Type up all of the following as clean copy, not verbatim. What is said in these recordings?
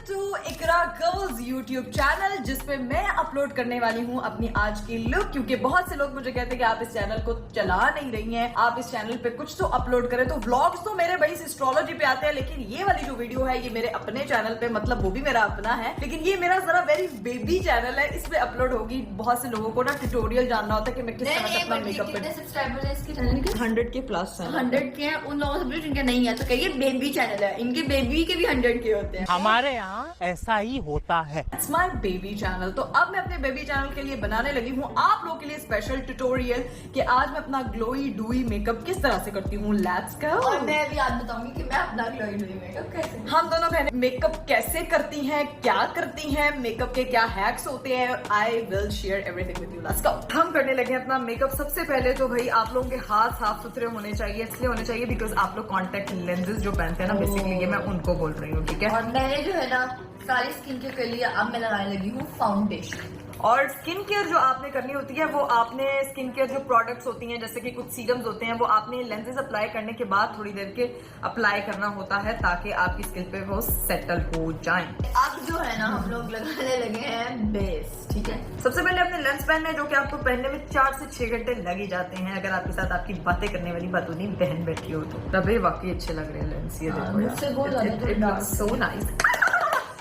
To Iqra girls YouTube channel जिसपे मैं upload करने वाली हूँ अपनी आज की लुक, क्योंकि बहुत से लोग मुझे कहते हैं कि आप इस चैनल को चला नहीं रही हैं, आप इस चैनल पे कुछ तो अपलोड करें। तो व्लॉग्स तो मेरे भाई एस्ट्रोलॉजी पे आते हैं, लेकिन ये वाली जो वीडियो है ये मेरे अपने चैनल पे, मतलब वो भी मेरा अपना है, लेकिन ये मेरा जरा वेरी बेबी चैनल है, इस पे अपलोड होगी। बहुत से लोगों को ना ट्यूटोरियल जानना होता है कि मैं किस तरह से अपना मेकअप कितने सब्सक्राइबर है इसके चैनल के? 100 के प्लस है। 100 के हैं उन लोगों से जिनके नहीं है, तो कहिए बेबी चैनल है, इनके बेबी के भी 100 के होते हैं। हमारे यहाँ ऐसा ही होता है। It's my baby channel। तो अब मैं अपने बेबी चैनल के लिए बनाने लगी हूँ आप लोगों के लिए स्पेशल ट्यूटोरियल कि आज मैं अपना ग्लोई डूई मेकअप किस तरह से करती हूँ। Let's go. और मैं भी आज बताऊंगी कि मैं अपना ग्लोई डूई मेकअप कैसे, हम दोनों बहनें मेकअप कैसे करती हैं, क्या करती हैं, मेकअप के क्या हैक्स होते हैं। I will share everything with you. Let's go. हम करने लगे हैं अपना मेकअप। सबसे पहले तो भाई आप लोगों के हाथ साफ सुथरे होने चाहिए, इसलिए होने चाहिए बिकॉज आप लोग कॉन्टेक्ट लेंसेज जो पहनते हैं ना, बेसिकली ये मैं उनको बोल रही हूँ, ठीक है। और मैंने जो है ना सारी स्किन केयर के लिए अब मैं लगाने लगी हूँ फाउंडेशन। और स्किन केयर जो आपने करनी होती है वो आपने स्किन केयर जो प्रोडक्ट्स होती हैं जैसे कि कुछ सीरम्स होते हैं वो आपने लेंसेज अप्लाई करने के बाद थोड़ी देर के अप्लाई करना होता है ताकि आपकी स्किन पे वो सेटल हो जाएं। अब जो है ना हम लोग लगाने लगे हैं बेस, ठीक है। सबसे पहले अपने लेंस पहनने जो कि आपको पहनने में 4 से 6 घंटे लग ही जाते हैं अगर आपके साथ आपकी बातें करने वाली बातूनी बहन बैठी हो तो। तभी वाकई अच्छे लग रहे हैं लेंस, ये देखो सो नाइस।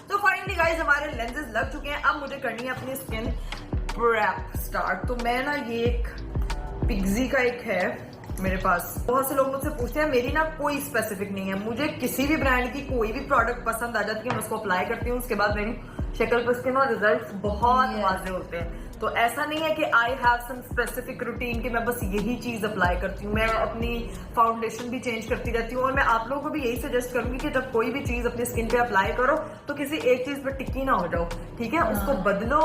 तो फाइनली गाइस हमारे लेंसेज लग चुके हैं। अब मुझे करनी है अपनी स्किन प्रेप स्टार्ट। तो मैं ना ये एक पिग्जी का एक है मेरे पास। बहुत से लोग मुझसे पूछते हैं, मेरी ना कोई स्पेसिफिक नहीं है, मुझे किसी भी ब्रांड की कोई भी प्रोडक्ट पसंद आ जाती है, मैं उसको अप्लाई करती हूँ, उसके बाद मेरी शक्ल पर स्किन और रिजल्ट्स बहुत वाजे होते हैं। तो ऐसा नहीं है कि I have some specific routine कि मैं बस यही चीज अप्लाई करती हूँ। मैं अपनी फाउंडेशन भी चेंज करती रहती हूँ और मैं आप लोगों को भी यही सजेस्ट करूंगी कि जब कोई भी चीज अपनी स्किन पे अप्लाई करो तो किसी एक चीज पे टिकी ना हो जाओ, ठीक है। उसको बदलो,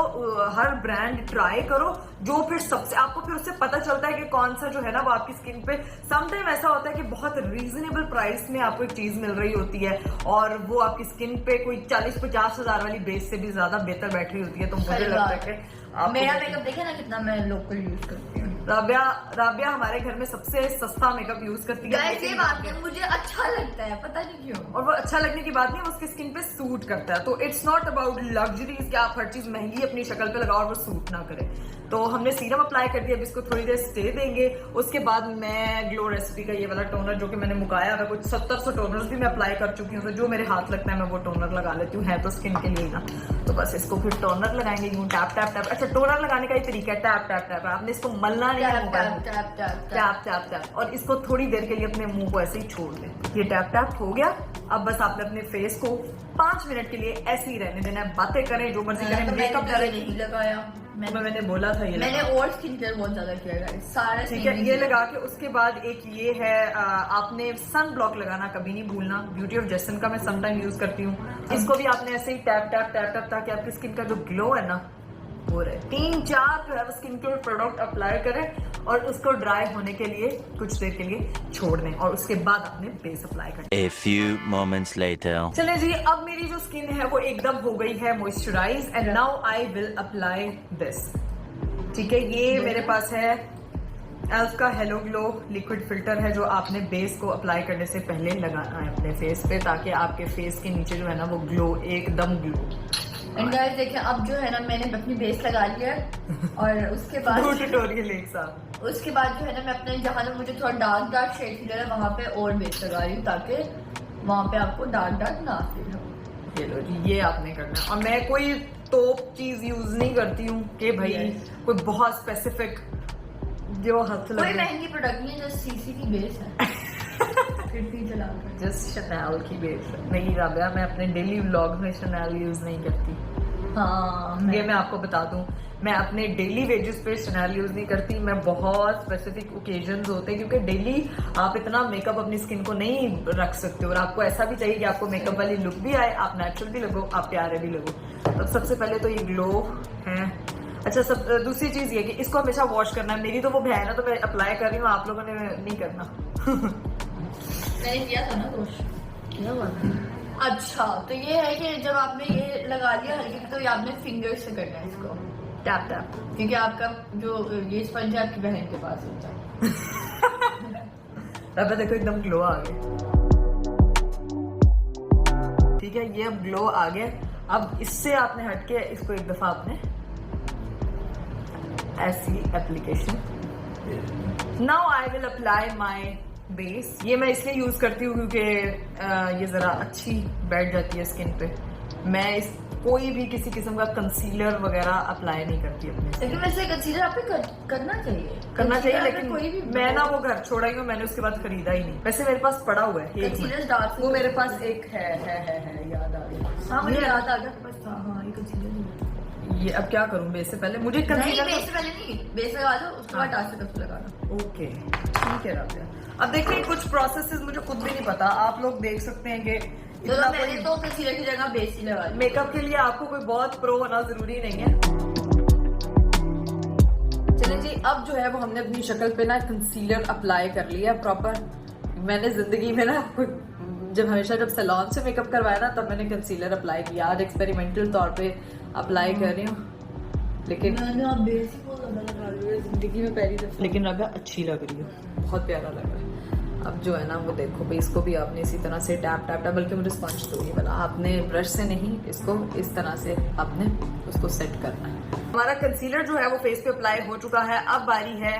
हर ब्रांड ट्राई करो जो फिर सबसे आपको फिर उससे पता चलता है कि कौन सा जो है ना वो आपकी स्किन पे। समटाइम ऐसा होता है कि बहुत रीजनेबल प्राइस में आपको एक चीज मिल रही होती है और वो आपकी स्किन पे कोई 40-50 हजार वाली बेस से भी ज्यादा बेहतर बैठ रही होती है। तो मुझे लगता है कि मेरा मेकअप देखे ना कितना मैं लोकल यूज करती हूँ। राबिया हमारे घर में सबसे सस्ता मेकअप यूज करती है। ये बात है, मुझे अच्छा लगता है, पता नहीं क्यों। और वो अच्छा लगने की बात नहीं, वो उसकी स्किन पे सूट करता है। तो इट्स नॉट अबाउट लग्जरीज कि आप हर चीज महंगी अपनी शक्ल पे लगाओ और वो सूट ना करे। तो हमने सीरम अप्लाई कर दिया, अब इसको थोड़ी देर स्टे देंगे। उसके बाद मैं ग्लो रेसिपी का ये वाला टोनर जो कि मैंने मुकाया है, कुछ 70 टोनर्स भी मैं अप्लाई कर चुकी हूँ, तो जो मेरे हाथ लगता है मैं वो टोनर लगा लेती हूँ, है तो स्किन के लिए ना। तो बस इसको फिर टोनर लगाएंगे यूं टैप टैप टैप। अच्छा, टोनर लगाने का ही तरीका है टैप टैप टैप, आपने इसको मलना नहीं है, टैप टैप टैप। और इसको थोड़ी देर के लिए अपने मुंह को ऐसे ही छोड़ दें। ये टैप टैप हो गया। अब बस आपने अपने फेस को 5 मिनट के लिए ऐसे ही रहने देना है। बातें करें, जो मर्जी करें, मेकअप करें। नहीं लगाया मैंने बोला था ये मैंने और स्किन केयर बहुत ज्यादा किया है सारा, ठीक है। ये लगा के उसके बाद एक ये है, आपने सन ब्लॉक लगाना कभी नहीं भूलना। ब्यूटी ऑफ जेसन का मैं समटाइम यूज करती हूँ। इसको भी आपने ऐसे ही टैप टैप टैप टैप ताकि आपकी स्किन का जो ग्लो है ना वो रहे। 3-4 जो है स्किन केयर प्रोडक्ट अप्लाई करें और उसको ड्राई होने के लिए कुछ देर के लिए छोड़ दें और उसके बाद आपने बेस अप्लाई करना। A few moments later. चलिए जी, अब मेरी जो स्किन है वो एकदम हो गई है moisturise and now I will apply this, ठीक है। ये मेरे पास है एल्फ का हेलो ग्लो लिक्विड फिल्टर है जो आपने बेस को अप्लाई करने से पहले लगाना है अपने फेस पे ताकि आपके फेस के नीचे जो है ना वो ग्लो, एकदम ग्लो। एंड गाइस देखिए, अब जो है ना मैंने अपनी बेस लगा लिया और उसके बाद ट्यूटोरियल एक साथ। उसके बाद जो है ना मैं अपने जहाँ ना मुझे थोड़ा डार्क डार्क शेड फील है वहाँ पे और बेस लगा रही हूँ ताकि वहाँ पे आपको डार्क डार्क ना फील हो। ये लो जी, ये आपने करना है। और मैं कोई टॉप चीज यूज नहीं करती हूँ कि भाई कोई बहुत स्पेसिफिक जो हाथ लगे। कोई महंगी प्रोडक्ट नहीं है, जस्ट सीसी की बेस है। जस्ट शनैल की बेस नहीं। राबिया, मैं अपने डेली व्लॉग में शनैल यूज नहीं करती। हाँ, ये मैं आपको बता दूं, मैं अपने डेली वेजेस पे शनैल यूज नहीं करती। मैं बहुत स्पेसिफिक ओकेजन्स होते हैं क्योंकि डेली आप इतना मेकअप अपनी स्किन को नहीं रख सकते और आपको ऐसा भी चाहिए कि आपको मेकअप वाली लुक भी आए, आप नेचुरल भी लगो, आप प्यारे भी लगो। तो सबसे पहले तो ये ग्लो है। अच्छा, सब दूसरी चीज ये कि इसको हमेशा वॉश करना है। मेरी तो वो बहन है तो मैं अप्लाई कर रही हूँ, आप लोगों ने नहीं करना। मैंने किया था ना दोस्त, क्या बात है। अच्छा, तो ये है कि जब आपने ये लगा लिया हल्के तो ये आपने फिंगर से करना है इसको टैप टैप, क्योंकि आपका जो ये स्पंज है आपकी बहन के पास होता है। अब देखो एकदम ग्लो आ गया। ठीक है, ये अब ग्लो आ गया। अब इससे आपने हटके इसको एक दफा आपने ऐसी application. Now I will apply my base. ये मैं इसलिए यूज करती हूँ क्योंकि ये जरा अच्छी बैठ जाती है स्किन पे। मैं इस कोई भी किसी किस्म का कंसीलर वगैरह अप्लाई नहीं करती अपने। लेकिन वैसे कंसीलर आपको करना चाहिए लेकिन कोई भी मैं ना वो घर छोड़ा ही हूँ, मैंने उसके बाद खरीदा ही नहीं। वैसे मेरे पास पड़ा हुआ है कंसीलर, वो मेरे पास एक है याद आ गया। हाँ मुझे याद आ गया बस। हाँ ये कंसीलर। ये अब क्या करूँ बेस से पहले? मुझे कंसीलर बेस से पहले नहीं, बेस लगा दो उसके बाद डार्क सर्कल लगाना। ओके ठीक है राबिया। अब देखिए कुछ प्रोसेसेस मुझे खुद भी नहीं पता, आप लोग देख सकते हैं कि मैंने तो कंसीलर की जगह बेस ही लगा। मेकअप के लिए आपको कोई बहुत प्रो होना जरूरी नहीं है। चलिए जी, अब जो है वो हमने अपनी शक्ल पे ना कंसीलर अप्लाई कर लिया प्रॉपर। मैंने जिंदगी में ना जब हमेशा जब सैलून से मेकअप करवाया ना तब मैंने कंसीलर अप्लाई किया। आज एक्सपेरिमेंटल तौर पे अप्लाई कर रही हूँ, लेकिन बेस ही बहुत ज्यादा लगा रही हूँ जिंदगी में पहली दफा। लेकिन राबिया अच्छी लग रही है, बहुत प्यारा लग रहा है। अब जो है ना वो देखो भाई, इसको भी आपने इसी तरह से टैप टैप टैप, बल्कि मुझे स्पंज तो ये वाला आपने ब्रश से नहीं, इसको इस तरह से आपने उसको सेट करना है। हमारा कंसीलर जो है वो फेस पे अप्लाई हो चुका है। अब बारी है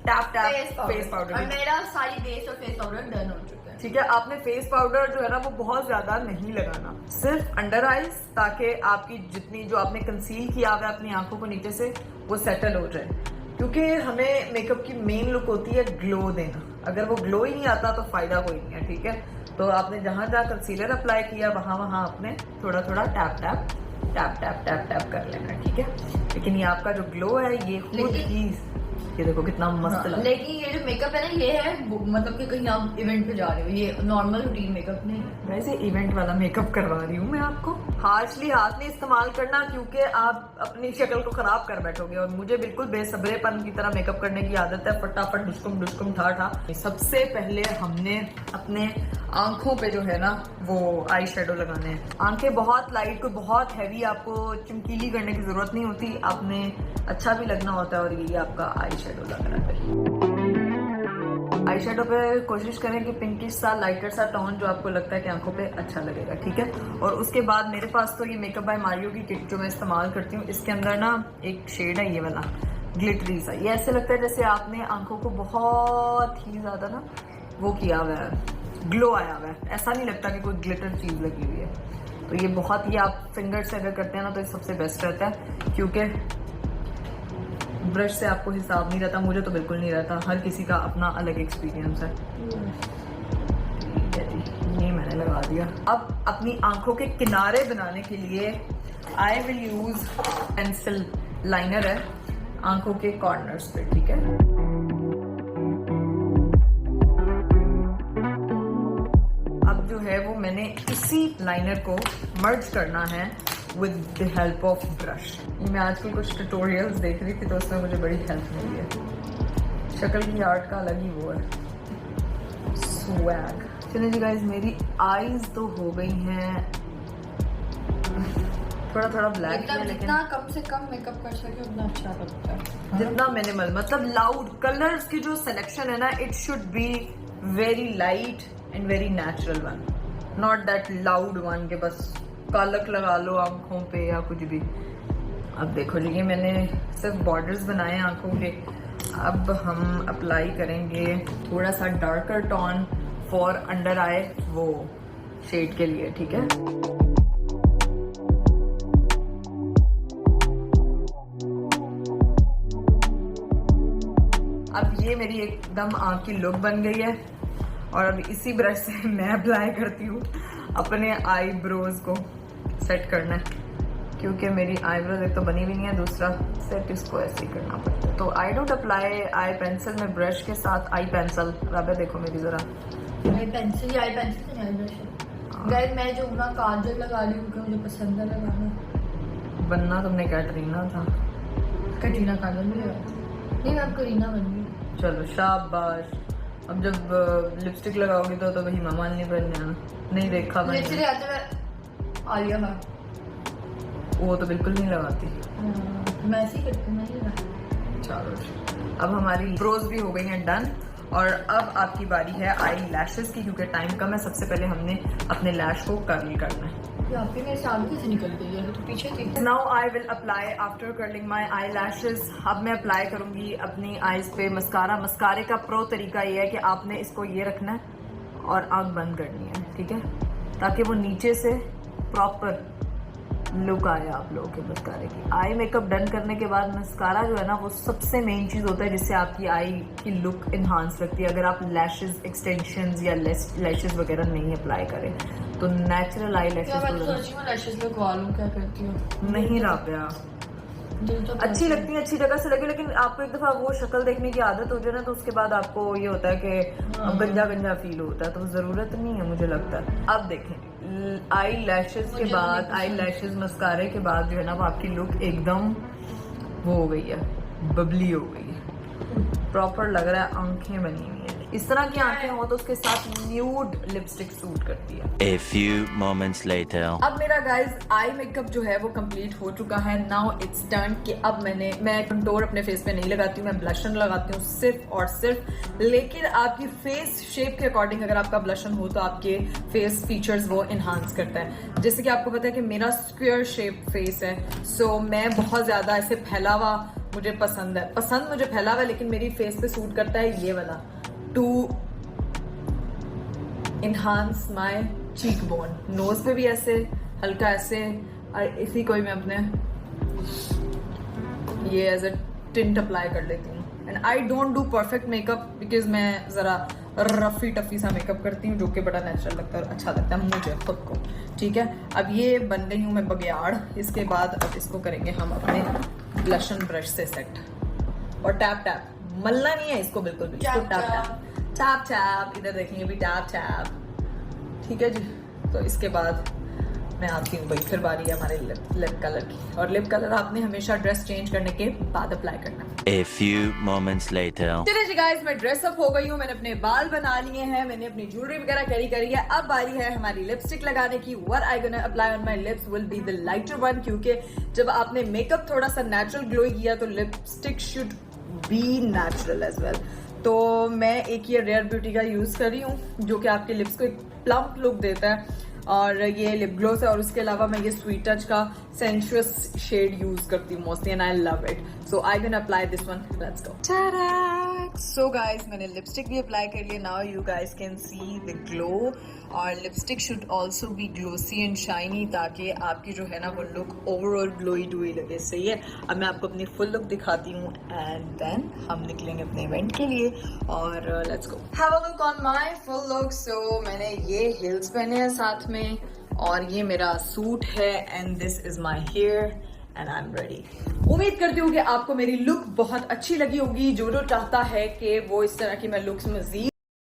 टैप टैप फेस पाउडर। और मेरा सारी बेस और फेस पाउडर डन हो चुका है। ठीक है, आपने फेस पाउडर जो है ना वो बहुत ज्यादा नहीं लगाना, सिर्फ अंडर आईज, ताकि आपकी जितनी जो आपने कंसील किया हुआ है अपनी आंखों को नीचे से वो सेटल हो जाए। क्योंकि हमें मेकअप की मेन लुक होती है ग्लो देना। अगर वो ग्लो ही नहीं आता तो फायदा कोई नहीं है। ठीक है, तो आपने जहां जहां कंसीलर अप्लाई किया वहां वहां आपने थोड़ा थोड़ा tap tap tap tap tap tap कर लेना है। ठीक है, लेकिन ये आपका जो ग्लो है ये खुद ही, ये देखो कितना मस्त लग। लेकिन ये जो मेकअप है ना ये है मतलब कि कहीं आप इवेंट पे जा रहे हो, ये नॉर्मल रूटीन मेकअप नहीं है। वैसे इवेंट वाला मेकअप करवा रही हूँ मैं आपको। हार्शली हाथ नहीं इस्तेमाल करना क्योंकि आप अपनी शक्ल को खराब कर बैठोगे। और मुझे बिल्कुल बेसब्रेपन की तरह मेकअप करने की आदत है, फटाफट डुस्कुम डुस्कुम ठा ठा। सबसे पहले हमने अपने आंखों पे जो है ना वो आई शेडो लगाने हैं। आंखें बहुत लाइट, को बहुत हैवी आपको चमकीली करने की जरूरत नहीं होती, आपने अच्छा भी लगना होता है। और ये आपका आई शेडो लग रहा है। आई शेडो पे कोशिश करें कि पिंकिश सा लाइटर सा टोन जो आपको लगता है कि आंखों पे अच्छा लगेगा। ठीक है, और उसके बाद मेरे पास तो ये मेकअप बाय मारियो की किट जो मैं इस्तेमाल करती हूँ, इसके अंदर ना एक शेड है ये वाला ग्लिटरी सा। ये ऐसे लगता है जैसे आपने आंखों को बहुत ही ज्यादा ना वो किया हुआ है, ग्लो आया हुआ है। ऐसा नहीं लगता कि कोई ग्लिटर चीज लगी हुई है। तो ये बहुत ही, आप फिंगर से अगर करते हैं ना तो ये सबसे बेस्ट रहता है, क्योंकि ब्रश से आपको हिसाब नहीं रहता। मुझे तो बिल्कुल नहीं रहता, हर किसी का अपना अलग एक्सपीरियंस है। ये मैंने लगा दिया। अब अपनी आंखों के किनारे बनाने के लिए I will use pencil liner है आंखों के कॉर्नर्स पे। ठीक है, अब जो है वो मैंने इसी लाइनर को मर्ज करना है with the help of brush. मैं आजकल कुछ ट्यूटोरियल्स देख रही थी तो उसमें मुझे बड़ी हेल्प मिली है। शक्ल की आर्ट का अलग ही वो है, स्वैग। चलिए जी गाइस, मेरी आईज तो हो गई हैं थोड़ा थोड़ा ब्लैक है, लेकिन जितना कम से कम मेकअप कर सके उतना अच्छा लगता है। जितना मिनिमल, मतलब लाउड कलर्स की जो सिलेक्शन है ना, it should be very light and very natural one, not that loud one के बस कालक लगा लो आंखों पे या कुछ भी। अब देखो जी, ये मैंने सिर्फ बॉर्डर्स बनाए हैं आंखों के। अब हम अप्लाई करेंगे थोड़ा सा डार्कर टोन फॉर अंडर आई वो शेड के लिए। ठीक है, अब ये मेरी एकदम आंख की लुक बन गई है। और अब इसी ब्रश से मैं अप्लाई करती हूँ अपने आईब्रोज को सेट करना है, क्योंकि मेरी आईब्रोज एक तो बनी भी नहीं है, दूसरा सेट इसको ऐसे ही करना पड़ता है। तो I don't apply I pencil में ब्रश के साथ आई पेंसिल। राबिया देखो मेरी जरा आई पेंसिल से आई ब्रश है। गाइस मैं जो ना काजल लगा रही हूँ क्योंकि मुझे पसंद है लगाना। बनना तुमने कैटरीना था। कटरीना काजल भी लगा, नहीं मैं करीना बन गई। चलो शाबाश। अब जब लिपस्टिक लगाओगी तो वही मामालिनी बनने आना। नहीं देखा मैंने, लिपस्टिक लगाते मैं आलिया भट्ट, वो तो बिल्कुल नहीं लगाती। मैं ऐसे ही करती हूँ, नहीं लगाती। चलो, अब हमारी ब्रोज भी हो गई हैं डन। और अब आपकी बारी है आई लैशेस की, क्योंकि टाइम कम है। सबसे पहले हमने अपने लैश को कर्ल करना है। ये आपके मेरे से आगे कैसे निकल गई है, तो पीछे थी। Now I will apply after curling my eye lashes. अब मैं अप्लाई करूंगी अपनी आईज पे मस्कारा। मस्कारे का प्रो तरीका ये है कि आपने इसको ये रखना है और आंख बंद करनी है, ठीक है, ताकि वो नीचे से प्रॉपर लुक आए आप लोगों के मस्कारे की। आई मेकअप डन करने के बाद मस्कारा जो है ना वो सबसे मेन चीज़ होता है जिससे आपकी आई की लुक इन्हांस लगती है। अगर आप लैशेज एक्सटेंशंस या लैशेज वगैरह नहीं अप्लाई करें तो नेचुरल आई लैशेज लगवा लूं, क्या करती हो? नहीं राबिया, अच्छी लगती है, अच्छी जगह से लगे, लेकिन आपको एक दफा वो शक्ल देखने की आदत हो जाए ना तो उसके बाद आपको ये होता है कि गंजा गंजा फील होता है, तो जरूरत नहीं है मुझे लगता है। अब देखें आई लैशेज के बाद, आई लैशेज मस्कारे के बाद जो है ना वो आपकी लुक एकदम वो हो गई है, बबली हो गई है, प्रॉपर लग रहा है आंखें बनी हुई है। इस तरह की आंखें हो तो उसके साथ न्यूड लिपस्टिक सूट करती है। A few moments later. अब मेरा गाइज आई मेकअप जो है वो कंप्लीट हो चुका है। नाउ इट्स डन कि अब मैं कंटोर अपने फेस पे नहीं लगाती हूँ, मैं ब्लशन लगाती हूँ सिर्फ और सिर्फ। लेकिन आपकी फेस शेप के अकॉर्डिंग अगर आपका ब्लशन हो तो आपके फेस फीचर्स वो इन्हांस करता है। जैसे कि आपको पता है कि मेरा स्क्वायर शेप फेस है, सो मैं बहुत ज्यादा ऐसे फैला हुआ मुझे पसंद है, मुझे फैला हुआ, लेकिन मेरी फेस पे सूट करता है ये वाला, to enhance my cheekbone. Nose पे भी ऐसे हल्का ऐसे, और इसी को ही मैं अपने ये एज अ टिंट अप्लाई कर लेती हूँ। And I don't do perfect makeup because मैं जरा रफी टफी सा मेकअप करती हूँ जो कि बड़ा नेचुरल लगता है और अच्छा लगता है मुझे खुद को, ठीक है। अब ये बन रही हूँ मैं बग्याड़। इसके बाद अब इसको करेंगे हम अपने ब्लशन ब्रश से सेट, और टैप टैप मलना नहीं है इसको बिल्कुल भी, इसको टैप टैप टैप टैप, इधर देखेंगे भी टैप टैप, ठीक है जी। तो इसके बाद मैं आती हूँ भाई, फिर बारी है हमारे लिप कलर की, और लिप कलर आपने हमेशा ड्रेस चेंज करने के बाद अप्लाई करना है। A few moments later. चलिए जी गाइस, मैं ड्रेस अप हो गई हूँ, मैंने अपने बाल बना लिए हैं, मैंने अपनी ज्वेलरी वगैरह कैरी करी है। अब बारी है हमारी लिपस्टिक लगाने की। What I gonna apply on my lips will be the lighter one, क्योंकि जब आपने मेकअप थोड़ा सा नेचुरल ग्लो किया तो lipstick should be natural as well. तो मैं एक ये रेयर ब्यूटी का यूज कर रही हूँ जो कि आपके लिप्स को एक प्लम्प लुक देता है, और ये लिप ग्लोस है। और उसके अलावा मैं ये स्वीट टच का सेंशुअस शेड यूज करती हूँ mostly, and I love it, so I can apply this one. Let's go. So guys, मैंने लिपस्टिक भी अप्लाई कर लिया। Now you guys can see the glow, और lipstick should also be glossy and shiny, ताकि आपकी जो है ना वो लुक ओवरऑल ग्लोई डुई लगे, सही है। अब मैं आपको अपनी फुल लुक दिखाती हूँ एंड देन हम निकलेंगे अपने इवेंट के लिए, और let's go have a look on my full look. So मैंने ये हिल्स पहने हैं साथ में, और ये मेरा सूट है, and this is my hair and I am ready. उम्मीद करती हूँ कि आपको मेरी लुक बहुत अच्छी लगी होगी। जो चाहता है कि वो इस तरह की मैं लुक्स मजीद